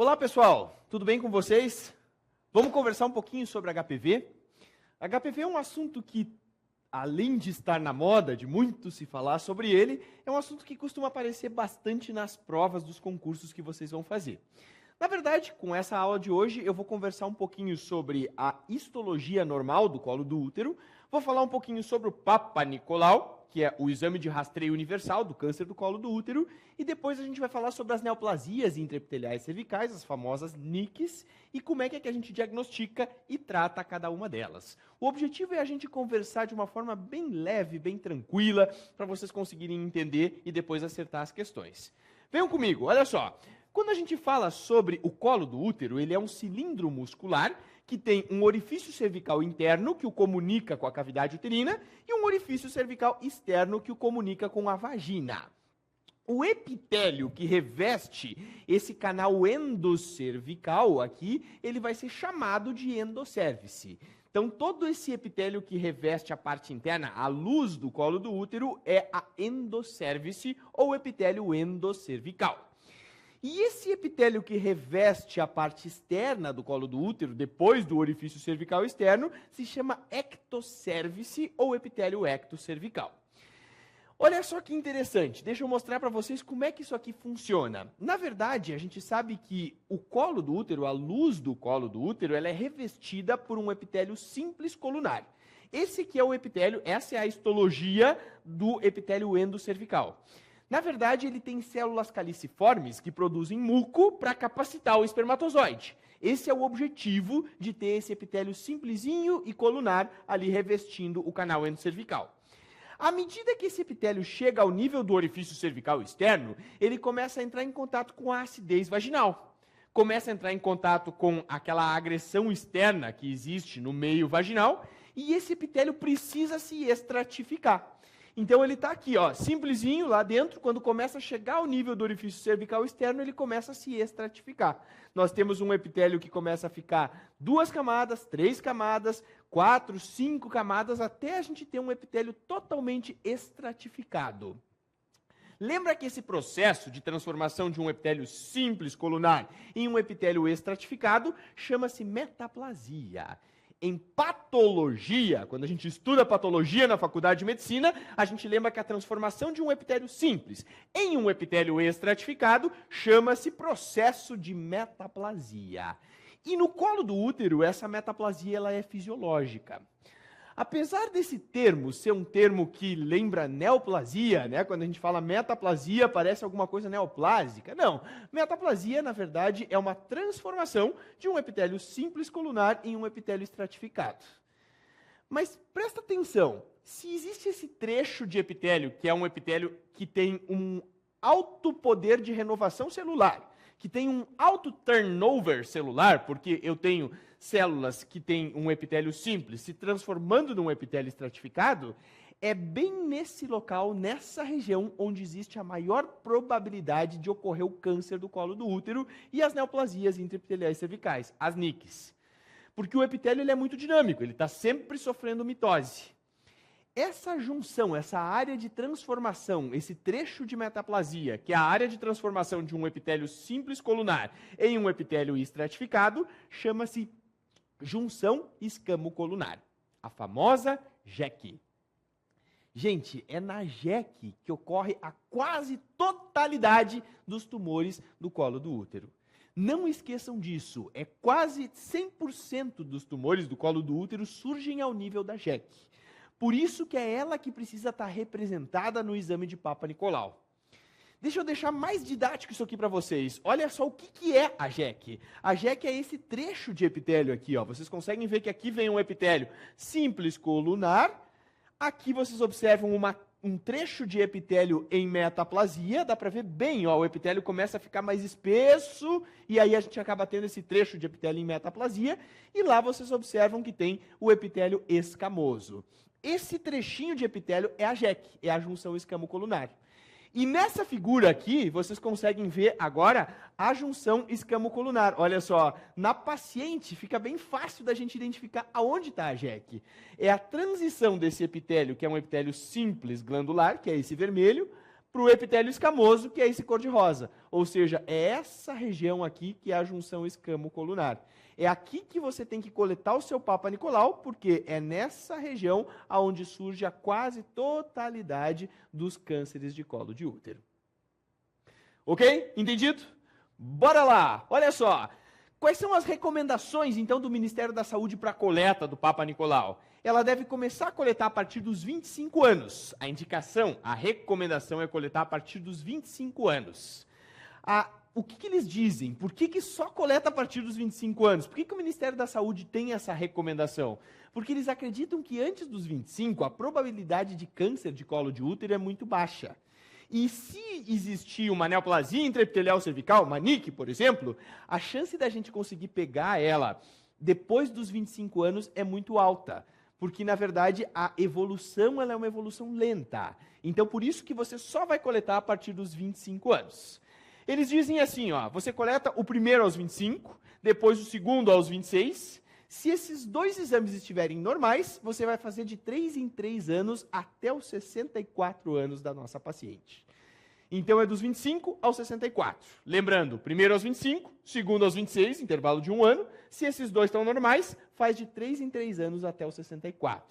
Olá pessoal, tudo bem com vocês? Vamos conversar um pouquinho sobre HPV? HPV é um assunto que, além de estar na moda, de muito se falar sobre ele, é um assunto que costuma aparecer bastante nas provas dos concursos que vocês vão fazer. Na verdade, com essa aula de hoje, eu vou conversar um pouquinho sobre a histologia normal do colo do útero, vou falar um pouquinho sobre o Papa Nicolau, que é o exame de rastreio universal do câncer do colo do útero, e depois a gente vai falar sobre as neoplasias intraepiteliais cervicais, as famosas NICs, e como é que a gente diagnostica e trata cada uma delas. O objetivo é a gente conversar de uma forma bem leve, bem tranquila, para vocês conseguirem entender e depois acertar as questões. Venham comigo, olha só. Quando a gente fala sobre o colo do útero, ele é um cilindro muscular que tem um orifício cervical interno que o comunica com a cavidade uterina e um orifício cervical externo que o comunica com a vagina. O epitélio que reveste esse canal endocervical aqui, ele vai ser chamado de endocérvice. Então, todo esse epitélio que reveste a parte interna, a luz do colo do útero, é a endocérvice ou epitélio endocervical. E esse epitélio que reveste a parte externa do colo do útero, depois do orifício cervical externo, se chama ectocérvice ou epitélio ectocervical. Olha só que interessante, deixa eu mostrar para vocês como é que isso aqui funciona. Na verdade, a gente sabe que o colo do útero, a luz do colo do útero, ela é revestida por um epitélio simples colunar. Esse aqui é o epitélio, essa é a histologia do epitélio endocervical. Na verdade, ele tem células caliciformes que produzem muco para capacitar o espermatozoide. Esse é o objetivo de ter esse epitélio simplesinho e colunar ali revestindo o canal endocervical. À medida que esse epitélio chega ao nível do orifício cervical externo, ele começa a entrar em contato com a acidez vaginal. Começa a entrar em contato com aquela agressão externa que existe no meio vaginal e esse epitélio precisa se estratificar. Então ele está aqui, ó, simplesinho lá dentro, quando começa a chegar ao nível do orifício cervical externo, ele começa a se estratificar. Nós temos um epitélio que começa a ficar 2 camadas, 3 camadas, 4, 5 camadas, até a gente ter um epitélio totalmente estratificado. Lembra que esse processo de transformação de um epitélio simples colunar em um epitélio estratificado chama-se metaplasia. Em patologia, quando a gente estuda patologia na faculdade de medicina, a gente lembra que a transformação de um epitélio simples em um epitélio estratificado chama-se processo de metaplasia. E no colo do útero, essa metaplasia ela é fisiológica. Apesar desse termo ser um termo que lembra neoplasia, né? Quando a gente fala metaplasia, parece alguma coisa neoplásica. Não, metaplasia, na verdade, é uma transformação de um epitélio simples colunar em um epitélio estratificado. Mas presta atenção, se existe esse trecho de epitélio, que é um epitélio que tem um alto poder de renovação celular, que tem um alto turnover celular, porque eu tenho células que têm um epitélio simples se transformando num epitélio estratificado, é bem nesse local, nessa região, onde existe a maior probabilidade de ocorrer o câncer do colo do útero e as neoplasias intraepiteliais cervicais, as NICs. Porque o epitélio ele é muito dinâmico, ele está sempre sofrendo mitose. Essa junção, essa área de transformação, esse trecho de metaplasia, que é a área de transformação de um epitélio simples colunar em um epitélio estratificado, chama-se junção escamocolunar, a famosa JEC. Gente, é na JEC que ocorre a quase totalidade dos tumores do colo do útero. Não esqueçam disso, é quase 100% dos tumores do colo do útero surgem ao nível da JEC. Por isso que é ela que precisa estar representada no exame de Papa Nicolau. Deixa eu deixar mais didático isso aqui para vocês. Olha só o que é a JEC. A JEC é esse trecho de epitélio aqui, ó. Vocês conseguem ver que aqui vem um epitélio simples colunar. Aqui vocês observam um trecho de epitélio em metaplasia. Dá para ver bem, ó, o epitélio começa a ficar mais espesso e aí a gente acaba tendo esse trecho de epitélio em metaplasia. E lá vocês observam que tem o epitélio escamoso. Esse trechinho de epitélio é a JEC, é a junção escamocolunar. E nessa figura aqui, vocês conseguem ver agora a junção escamocolunar. Olha só, na paciente fica bem fácil da gente identificar aonde está a JEC. É a transição desse epitélio, que é um epitélio simples glandular, que é esse vermelho, para o epitélio escamoso, que é esse cor-de-rosa. Ou seja, é essa região aqui que é a junção escamo-colunar. É aqui que você tem que coletar o seu Papa Nicolau, porque é nessa região onde surge a quase totalidade dos cânceres de colo de útero. Ok? Entendido? Bora lá! Olha só! Quais são as recomendações, então, do Ministério da Saúde para a coleta do Papa Nicolau? Ela deve começar a coletar a partir dos 25 anos. A indicação, a recomendação é coletar a partir dos 25 anos. O que eles dizem? Por que só coleta a partir dos 25 anos? Por que o Ministério da Saúde tem essa recomendação? Porque eles acreditam que antes dos 25, a probabilidade de câncer de colo de útero é muito baixa. E se existir uma neoplasia intraepitelial cervical, uma NIC, por exemplo, a chance da gente conseguir pegar ela depois dos 25 anos é muito alta. Porque, na verdade, a evolução ela é uma evolução lenta. Então, por isso que você só vai coletar a partir dos 25 anos. Eles dizem assim, ó, você coleta o primeiro aos 25, depois o segundo aos 26. Se esses dois exames estiverem normais, você vai fazer de 3 em 3 anos até os 64 anos da nossa paciente. Então, é dos 25 aos 64. Lembrando, primeiro aos 25, segundo aos 26, intervalo de 1 ano. Se esses dois estão normais, faz de 3 em 3 anos até os 64.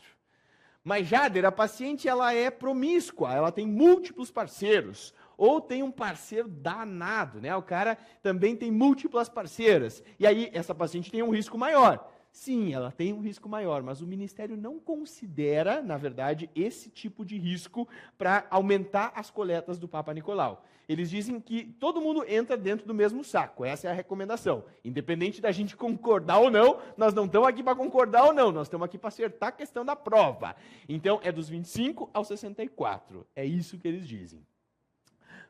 Mas, Jader, a paciente ela é promíscua, ela tem múltiplos parceiros. Ou tem um parceiro danado, né? O cara também tem múltiplas parceiras. E aí, essa paciente tem um risco maior. Sim, ela tem um risco maior, mas o Ministério não considera, na verdade, esse tipo de risco para aumentar as coletas do Papa Nicolau. Eles dizem que todo mundo entra dentro do mesmo saco, essa é a recomendação. Independente da gente concordar ou não, nós não estamos aqui para concordar ou não, nós estamos aqui para acertar a questão da prova. Então, é dos 25 aos 64, é isso que eles dizem.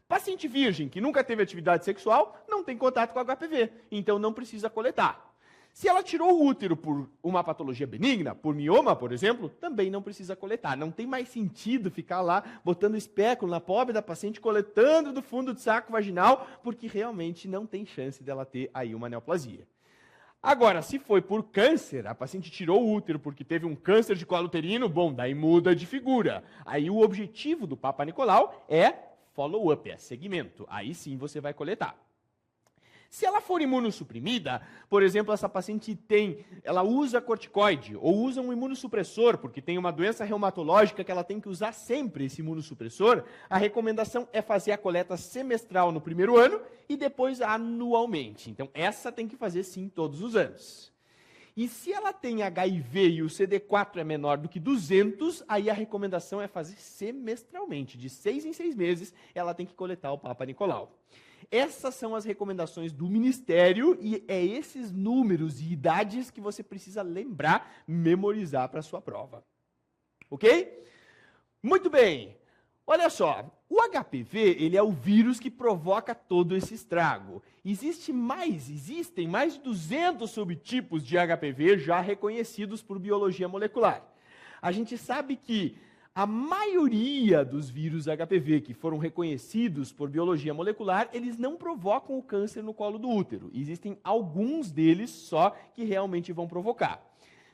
Paciente virgem que nunca teve atividade sexual, não tem contato com HPV, então não precisa coletar. Se ela tirou o útero por uma patologia benigna, por mioma, por exemplo, também não precisa coletar. Não tem mais sentido ficar lá botando espéculo na pobre da paciente, coletando do fundo do saco vaginal, porque realmente não tem chance dela ter aí uma neoplasia. Agora, se foi por câncer, a paciente tirou o útero porque teve um câncer de colo uterino, bom, daí muda de figura. Aí o objetivo do Papa Nicolau é follow-up, é segmento. Aí sim você vai coletar. Se ela for imunossuprimida, por exemplo, essa paciente ela usa corticoide ou usa um imunossupressor, porque tem uma doença reumatológica que ela tem que usar sempre esse imunossupressor, a recomendação é fazer a coleta semestral no primeiro ano e depois anualmente. Então, essa tem que fazer sim todos os anos. E se ela tem HIV e o CD4 é menor do que 200, aí a recomendação é fazer semestralmente, de 6 em 6 meses, ela tem que coletar o Papa Nicolau. Essas são as recomendações do Ministério e é esses números e idades que você precisa lembrar, memorizar para a sua prova. Ok? Muito bem. Olha só, o HPV ele é o vírus que provoca todo esse estrago. Existem mais de 200 subtipos de HPV já reconhecidos por biologia molecular. A gente sabe que a maioria dos vírus HPV que foram reconhecidos por biologia molecular, eles não provocam o câncer no colo do útero. Existem alguns deles só que realmente vão provocar.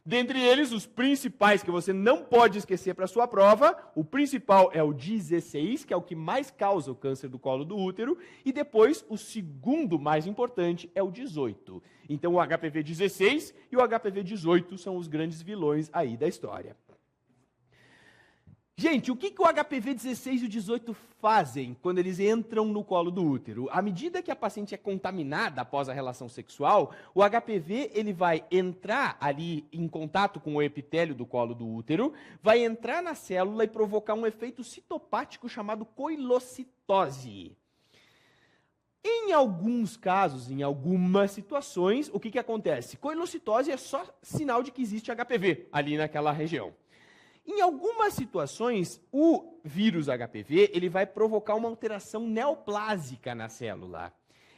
Dentre eles, os principais que você não pode esquecer para a sua prova, o principal é o 16, que é o que mais causa o câncer do colo do útero, e depois o segundo mais importante é o 18. Então o HPV 16 e o HPV 18 são os grandes vilões aí da história. Gente, o que o HPV 16 e o 18 fazem quando eles entram no colo do útero? À medida que a paciente é contaminada após a relação sexual, o HPV ele vai entrar ali em contato com o epitélio do colo do útero, vai entrar na célula e provocar um efeito citopático chamado coilocitose. Em alguns casos, em algumas situações, o que acontece? Coilocitose é só sinal de que existe HPV ali naquela região. Em algumas situações, o vírus HPV ele vai provocar uma alteração neoplásica na célula.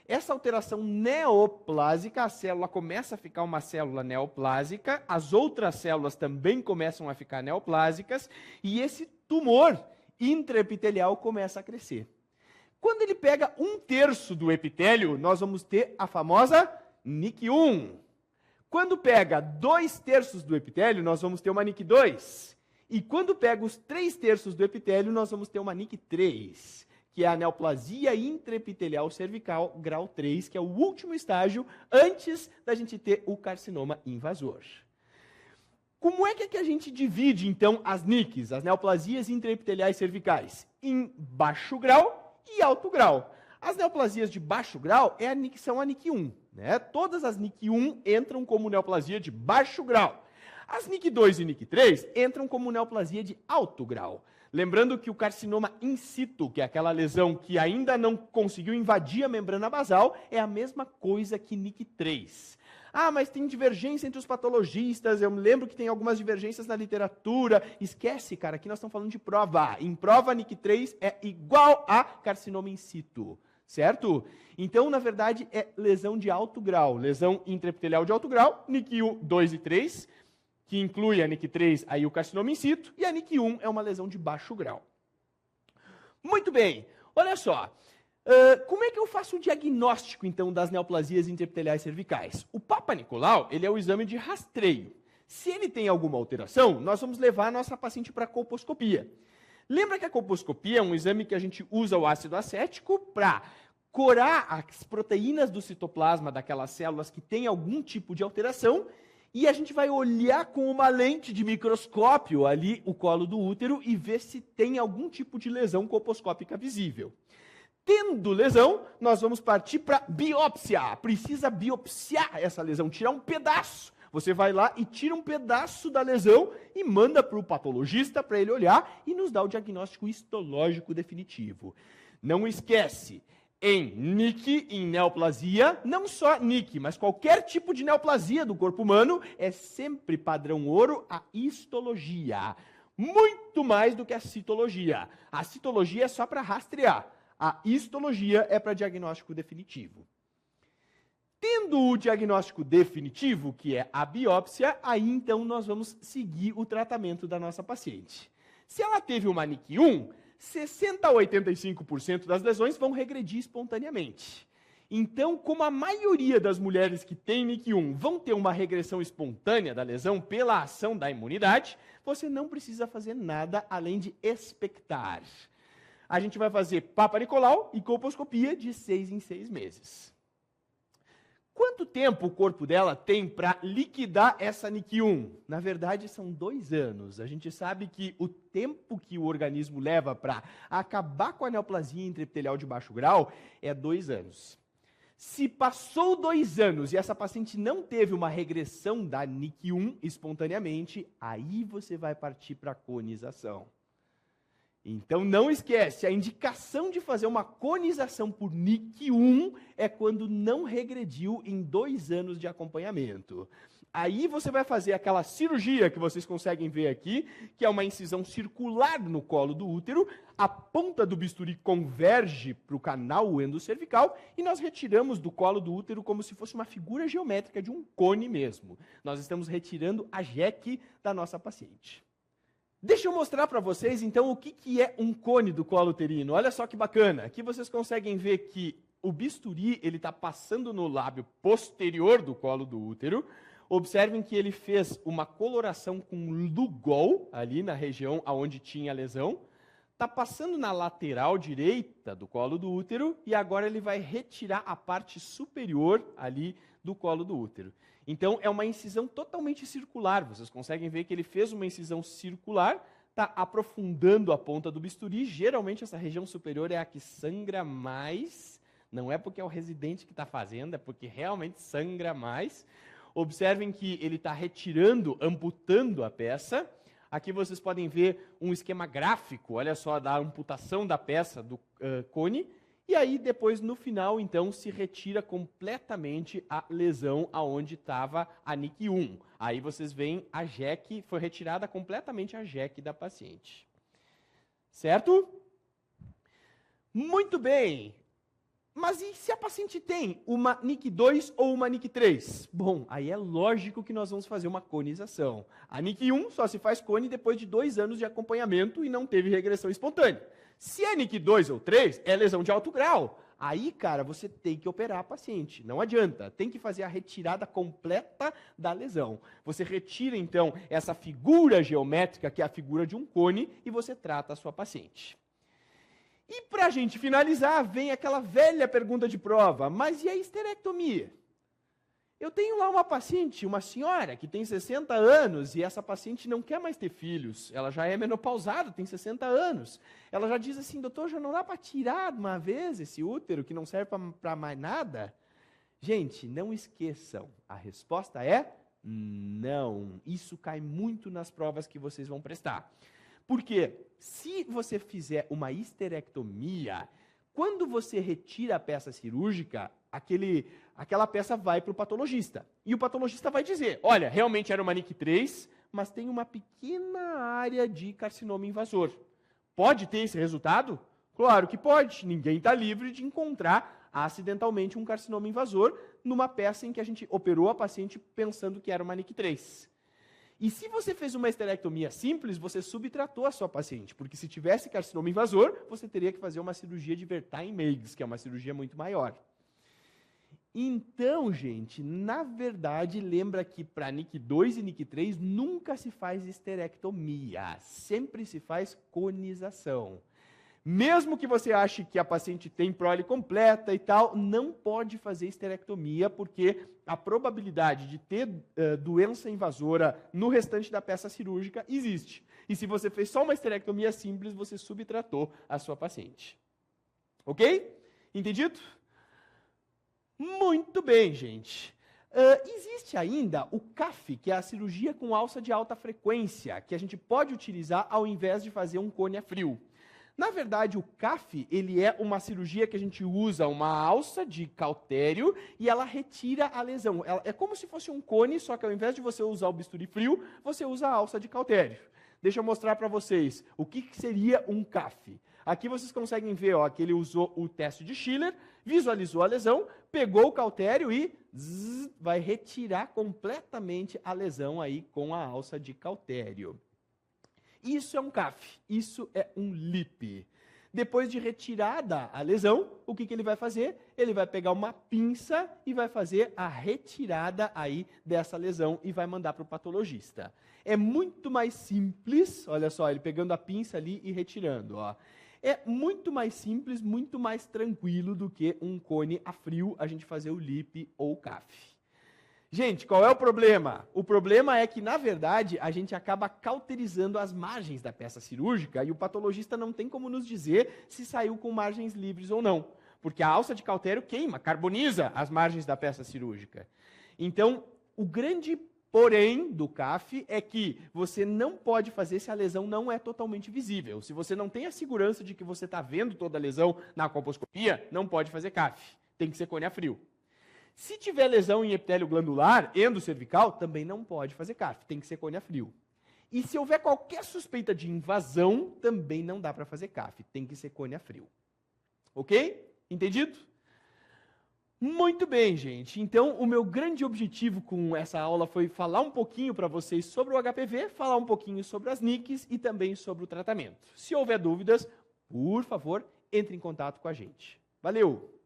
Essa alteração neoplásica, a célula começa a ficar uma célula neoplásica, as outras células também começam a ficar neoplásicas, e esse tumor intraepitelial começa a crescer. Quando ele pega 1/3 do epitélio, nós vamos ter a famosa NIC1. Quando pega 2/3 do epitélio, nós vamos ter uma NIC2. E quando pega os 3/3 do epitélio, nós vamos ter uma NIC3, que é a neoplasia intraepitelial cervical, grau 3, que é o último estágio antes da gente ter o carcinoma invasor. Como é que a gente divide, então, as NICs, as neoplasias intraepiteliais cervicais? Em baixo grau e alto grau. As neoplasias de baixo grau são a NIC 1. Né? Todas as NIC 1 entram como neoplasia de baixo grau. As NIC 2 e NIC 3 entram como neoplasia de alto grau. Lembrando que o carcinoma in situ, que é aquela lesão que ainda não conseguiu invadir a membrana basal, é a mesma coisa que NIC 3. Ah, mas tem divergência entre os patologistas, eu me lembro que tem algumas divergências na literatura. Esquece, cara, aqui nós estamos falando de prova. Em prova, NIC 3 é igual a carcinoma in situ, certo? Então, na verdade, é lesão de alto grau, lesão intraepitelial de alto grau, NIC 2 e 3, que inclui a NIC 3, aí o carcinoma in situ, e a NIC 1 é uma lesão de baixo grau. Muito bem, olha só. Como é que eu faço o diagnóstico, então, das neoplasias intraepiteliais cervicais? O Papa Nicolau, ele é o exame de rastreio. Se ele tem alguma alteração, nós vamos levar a nossa paciente para a colposcopia. Lembra que a colposcopia é um exame que a gente usa o ácido acético para corar as proteínas do citoplasma daquelas células que têm algum tipo de alteração, e a gente vai olhar com uma lente de microscópio ali o colo do útero e ver se tem algum tipo de lesão colposcópica visível. Tendo lesão, nós vamos partir para biópsia. Precisa biopsiar essa lesão, tirar um pedaço. Você vai lá e tira um pedaço da lesão e manda para o patologista para ele olhar e nos dar o diagnóstico histológico definitivo. Não esquece, em NIC, em neoplasia, não só NIC, mas qualquer tipo de neoplasia do corpo humano, é sempre padrão ouro a histologia. Muito mais do que a citologia. A citologia é só para rastrear. A histologia é para diagnóstico definitivo. Tendo o diagnóstico definitivo, que é a biópsia, aí então nós vamos seguir o tratamento da nossa paciente. Se ela teve uma NIC 1, 60% a 85% das lesões vão regredir espontaneamente. Então, como a maioria das mulheres que têm NIC 1 vão ter uma regressão espontânea da lesão pela ação da imunidade, você não precisa fazer nada além de expectar. A gente vai fazer Papa Nicolau e colposcopia de 6 em 6 meses. Quanto tempo o corpo dela tem para liquidar essa NIC 1? Na verdade, são 2 anos. A gente sabe que o tempo que o organismo leva para acabar com a neoplasia intraepitelial de baixo grau é 2 anos. Se passou 2 anos e essa paciente não teve uma regressão da NIC 1 espontaneamente, aí você vai partir para a conização. Então, não esquece, a indicação de fazer uma conização por NIC 1 é quando não regrediu em 2 anos de acompanhamento. Aí você vai fazer aquela cirurgia que vocês conseguem ver aqui, que é uma incisão circular no colo do útero, a ponta do bisturi converge para o canal endocervical e nós retiramos do colo do útero como se fosse uma figura geométrica de um cone mesmo. Nós estamos retirando a jeque da nossa paciente. Deixa eu mostrar para vocês, então, o que é um cone do colo uterino. Olha só que bacana. Aqui vocês conseguem ver que o bisturi está passando no lábio posterior do colo do útero. Observem que ele fez uma coloração com Lugol, ali na região onde tinha a lesão. Está passando na lateral direita do colo do útero e agora ele vai retirar a parte superior ali do colo do útero. Então, é uma incisão totalmente circular. Vocês conseguem ver que ele fez uma incisão circular, está aprofundando a ponta do bisturi. Geralmente, essa região superior é a que sangra mais. Não é porque é o residente que está fazendo, é porque realmente sangra mais. Observem que ele está retirando, amputando a peça. Aqui vocês podem ver um esquema gráfico, olha só, da amputação da peça do cone. E aí, depois, no final, então, se retira completamente a lesão aonde estava a NIC 1. Aí vocês veem a jeque, foi retirada completamente a jeque da paciente. Certo? Muito bem. Mas e se a paciente tem uma NIC 2 ou uma NIC 3? Bom, aí é lógico que nós vamos fazer uma conização. A NIC 1 só se faz cone depois de 2 anos de acompanhamento e não teve regressão espontânea. Se é NIC 2 ou 3, é lesão de alto grau. Aí, cara, você tem que operar a paciente. Não adianta. Tem que fazer a retirada completa da lesão. Você retira, então, essa figura geométrica, que é a figura de um cone, e você trata a sua paciente. E para a gente finalizar, vem aquela velha pergunta de prova, mas e a histerectomia? Eu tenho lá uma paciente, uma senhora, que tem 60 anos, e essa paciente não quer mais ter filhos. Ela já é menopausada, tem 60 anos. Ela já diz assim, doutor, já não dá para tirar de uma vez esse útero, que não serve para mais nada? Gente, não esqueçam, a resposta é não. Isso cai muito nas provas que vocês vão prestar. Porque se você fizer uma histerectomia, quando você retira a peça cirúrgica, aquela peça vai para o patologista. E o patologista vai dizer, olha, realmente era uma NIC3, mas tem uma pequena área de carcinoma invasor. Pode ter esse resultado? Claro que pode. Ninguém está livre de encontrar acidentalmente um carcinoma invasor numa peça em que a gente operou a paciente pensando que era uma NIC3. E se você fez uma histerectomia simples, você subtratou a sua paciente, porque se tivesse carcinoma invasor, você teria que fazer uma cirurgia de Wertheim-Meigs, que é uma cirurgia muito maior. Então, gente, na verdade, lembra que para NIC2 e NIC3 nunca se faz histerectomia, sempre se faz conização. Mesmo que você ache que a paciente tem prole completa e tal, não pode fazer histerectomia, porque a probabilidade de ter doença invasora no restante da peça cirúrgica existe. E se você fez só uma histerectomia simples, você subtratou a sua paciente. Ok? Entendido? Muito bem, gente. Existe ainda o CAF, que é a cirurgia com alça de alta frequência, que a gente pode utilizar ao invés de fazer um cone a frio. Na verdade, o CAF, ele é uma cirurgia que a gente usa uma alça de cautério e ela retira a lesão. É como se fosse um cone, só que ao invés de você usar o bisturi frio, você usa a alça de cautério. Deixa eu mostrar para vocês o que seria um CAF. Aqui vocês conseguem ver ó, que ele usou o teste de Schiller, visualizou a lesão, pegou o cautério e vai retirar completamente a lesão aí com a alça de cautério. Isso é um CAF, isso é um LIP. Depois de retirada a lesão, o que ele vai fazer? Ele vai pegar uma pinça e vai fazer a retirada aí dessa lesão e vai mandar para o patologista. É muito mais simples, olha só, ele pegando a pinça ali e retirando, ó. É muito mais simples, muito mais tranquilo do que um cone a frio a gente fazer o LIP ou o CAF. Gente, qual é o problema? O problema é que, na verdade, a gente acaba cauterizando as margens da peça cirúrgica e o patologista não tem como nos dizer se saiu com margens livres ou não. Porque a alça de cautério queima, carboniza as margens da peça cirúrgica. Então, o grande porém do CAF é que você não pode fazer se a lesão não é totalmente visível. Se você não tem a segurança de que você está vendo toda a lesão na colposcopia, não pode fazer CAF. Tem que ser cone a frio. Se tiver lesão em epitélio glandular, endocervical, também não pode fazer CAF, tem que ser cone a frio. E se houver qualquer suspeita de invasão, também não dá para fazer CAF, tem que ser cone a frio. Ok? Entendido? Muito bem, gente. Então, o meu grande objetivo com essa aula foi falar um pouquinho para vocês sobre o HPV, falar um pouquinho sobre as NICs e também sobre o tratamento. Se houver dúvidas, por favor, entre em contato com a gente. Valeu!